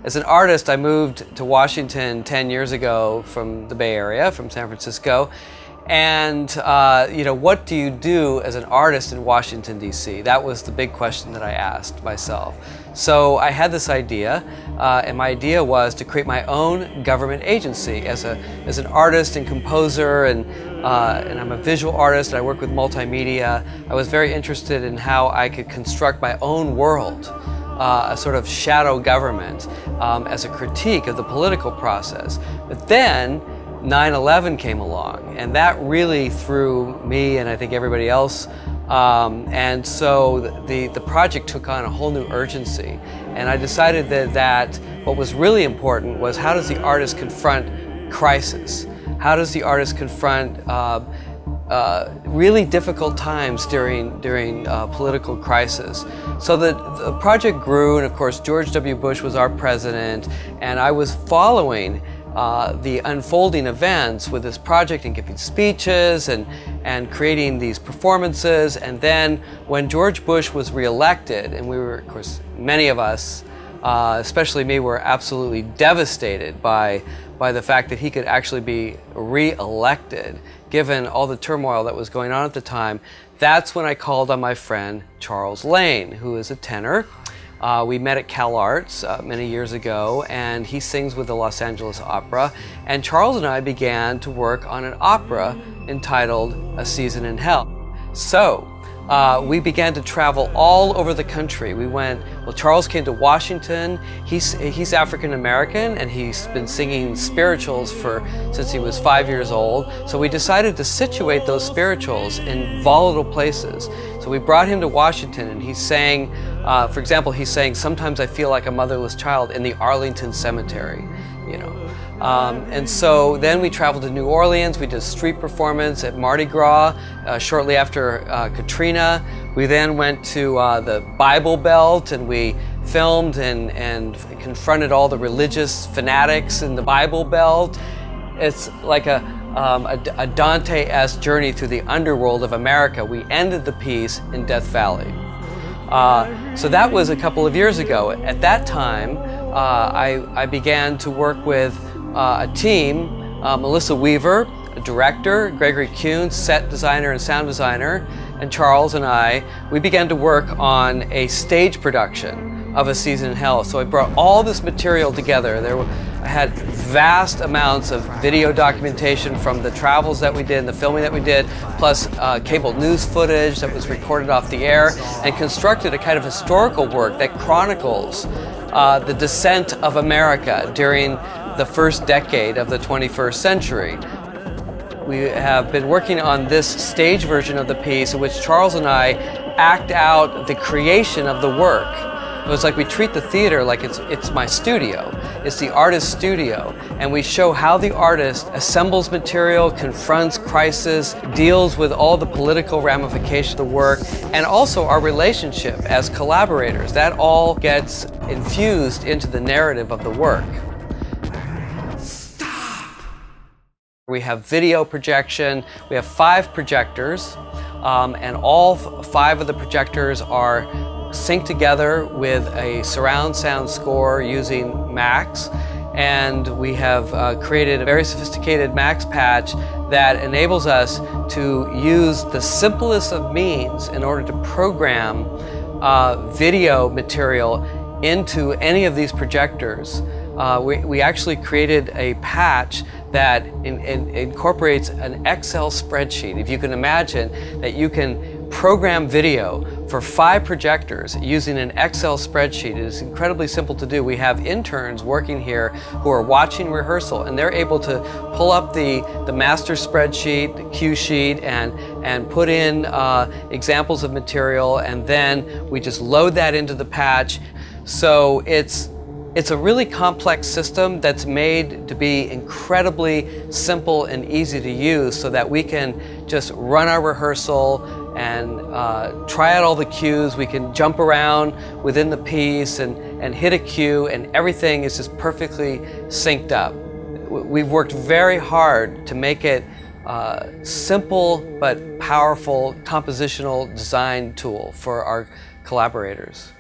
As an artist, I moved to Washington 10 years ago from the Bay Area, from San Francisco. And what do you do as an artist in Washington, D.C.? That was the big question that I asked myself. So I had this idea, and my idea was to create my own government agency. As an artist and composer, and I'm a visual artist, and I work with multimedia, I was very interested in how I could construct my own world. A sort of shadow government as a critique of the political process. But then 9/11 came along, and that really threw me and I think everybody else, and so the project took on a whole new urgency. And I decided that what was really important was, how does the artist confront crisis? How does the artist confront really difficult times during political crisis? So the project grew, and of course George W. Bush was our president, and I was following the unfolding events with this project and giving speeches and creating these performances. And then when George Bush was reelected, and we were, of course, many of us, especially me, were absolutely devastated by the fact that he could actually be re-elected, given all the turmoil that was going on at the time. That's when I called on my friend Charles Lane, who is a tenor. We met at Cal Arts many years ago, and he sings with the Los Angeles Opera. And Charles and I began to work on an opera entitled A Season in Hell. So we began to travel all over the country. Charles came to Washington. He's African American, and he's been singing spirituals since he was 5 years old. So we decided to situate those spirituals in volatile places. So we brought him to Washington, and he sang, for example, he sang "Sometimes I Feel Like a Motherless Child" in the Arlington Cemetery, and so then we traveled to New Orleans. We did a street performance at Mardi Gras shortly after Katrina. We then went to the Bible Belt, and we filmed and confronted all the religious fanatics in the Bible Belt. It's like a Dante-esque journey through the underworld of America. We ended the piece in Death Valley. So that was a couple of years ago. At that time, I began to work with a team, Melissa Weaver, a director, Gregory Kuhn, set designer and sound designer, and Charles and we began to work on a stage production of A Season in Hell. So I brought all this material together. I had vast amounts of video documentation from the travels that we did and the filming that we did, plus cable news footage that was recorded off the air, and constructed a kind of historical work that chronicles the descent of America during the first decade of the 21st century. We have been working on this stage version of the piece, in which Charles and I act out the creation of the work. It was like we treat the theater like it's my studio. It's the artist's studio, and we show how the artist assembles material, confronts crisis, deals with all the political ramifications of the work, and also our relationship as collaborators. That all gets infused into the narrative of the work. We have video projection. We have 5 projectors, and all 5 of the projectors are synced together with a surround sound score using Max. And we have created a very sophisticated Max patch that enables us to use the simplest of means in order to program video material into any of these projectors. We actually created a patch that incorporates an Excel spreadsheet. If you can imagine that you can program video for 5 projectors using an Excel spreadsheet. It is incredibly simple to do. We have interns working here who are watching rehearsal, and they're able to pull up the master spreadsheet, the cue sheet, and put in examples of material, and then we just load that into the patch. So it's a really complex system that's made to be incredibly simple and easy to use, so that we can just run our rehearsal and try out all the cues. We can jump around within the piece and hit a cue, and everything is just perfectly synced up. We've worked very hard to make it a simple but powerful compositional design tool for our collaborators.